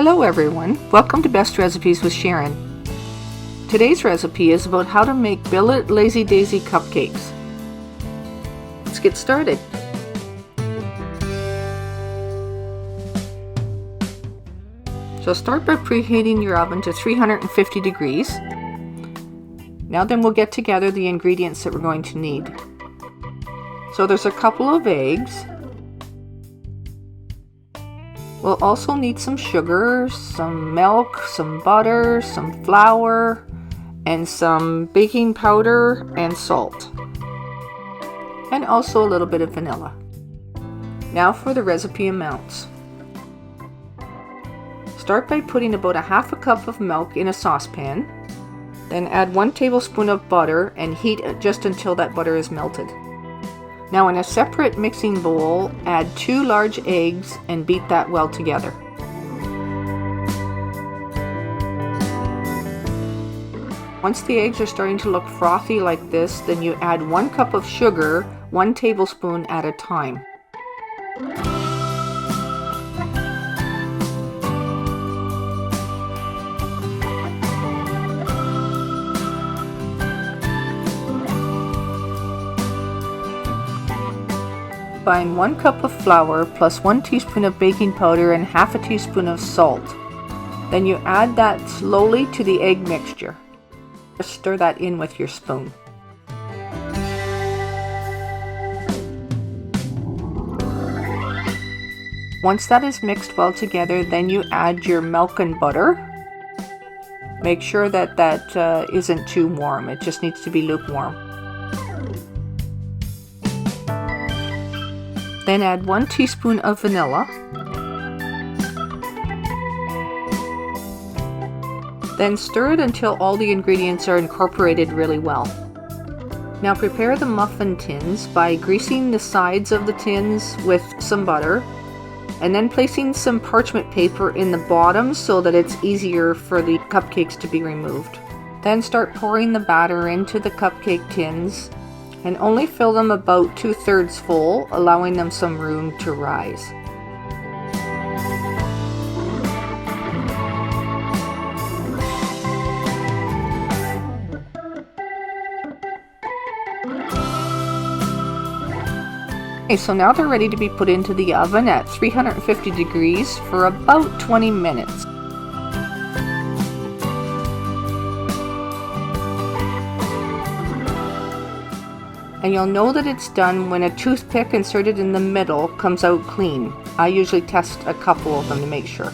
Hello everyone, welcome to Best Recipes with Sharon. Today's recipe is about how to make Billot Laisy Daisy Cupcakes. Let's get started. So start by preheating your oven to 350 degrees. Now then we'll get together the ingredients that we're going to need. So there's a couple of eggs. We'll also need some sugar, some milk, some butter, some flour, and some baking powder and salt. And also a little bit of vanilla. Now for the recipe amounts. Start by putting about a half a cup of milk in a saucepan. Then add 1 tablespoon of butter and heat it just until that butter is melted. Now in a separate mixing bowl, add 2 large eggs and beat that well together. Once the eggs are starting to look frothy like this, then you add 1 cup of sugar, 1 tablespoon at a time. Combine 1 cup of flour plus 1 teaspoon of baking powder and half a teaspoon of salt. Then you add that slowly to the egg mixture. Just stir that in with your spoon. Once that is mixed well together, then you add your milk and butter. Make sure that isn't too warm, it just needs to be lukewarm. Then add 1 teaspoon of vanilla. Then stir it until all the ingredients are incorporated really well. Now prepare the muffin tins by greasing the sides of the tins with some butter and then placing some parchment paper in the bottom so that it's easier for the cupcakes to be removed. Then start pouring the batter into the cupcake tins and only fill them about 2/3 full, allowing them some room to rise. Okay, so now they're ready to be put into the oven at 350 degrees for about 20 minutes. And you'll know that it's done when a toothpick inserted in the middle comes out clean. I usually test a couple of them to make sure.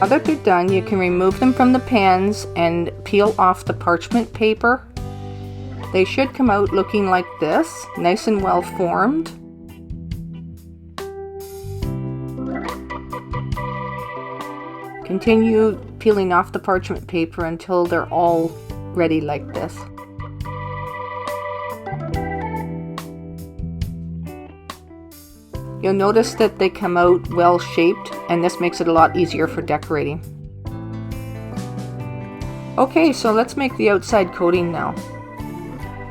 Now that they're done, you can remove them from the pans and peel off the parchment paper. They should come out looking like this, nice and well formed. Continue peeling off the parchment paper until they're all ready like this. You'll notice that they come out well shaped, and this makes it a lot easier for decorating. Okay, so let's make the outside coating now.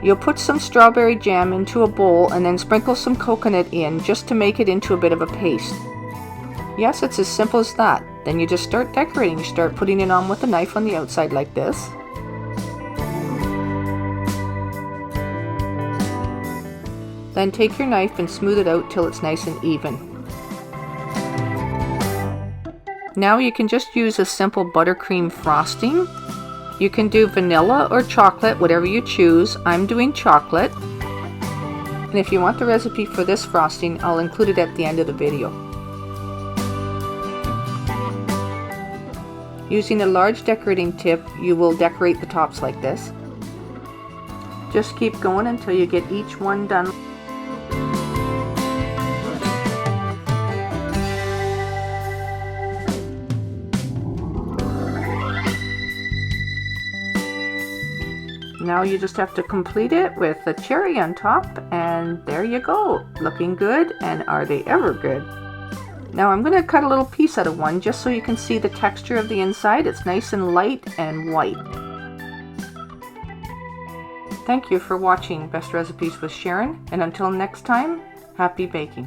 You'll put some strawberry jam into a bowl and then sprinkle some coconut in just to make it into a bit of a paste. Yes, it's as simple as that. Then you just start decorating. You start putting it on with a knife on the outside like this. Then take your knife and smooth it out till it's nice and even. Now you can just use a simple buttercream frosting. You can do vanilla or chocolate, whatever you choose. I'm doing chocolate. And if you want the recipe for this frosting, I'll include it at the end of the video. Using a large decorating tip, you will decorate the tops like this. Just keep going until you get each one done. Now you just have to complete it with a cherry on top, and there you go. Looking good, and are they ever good? Now I'm going to cut a little piece out of one just so you can see the texture of the inside. It's nice and light and white. Thank you for watching Best Recipes with Sharon, and until next time, happy baking!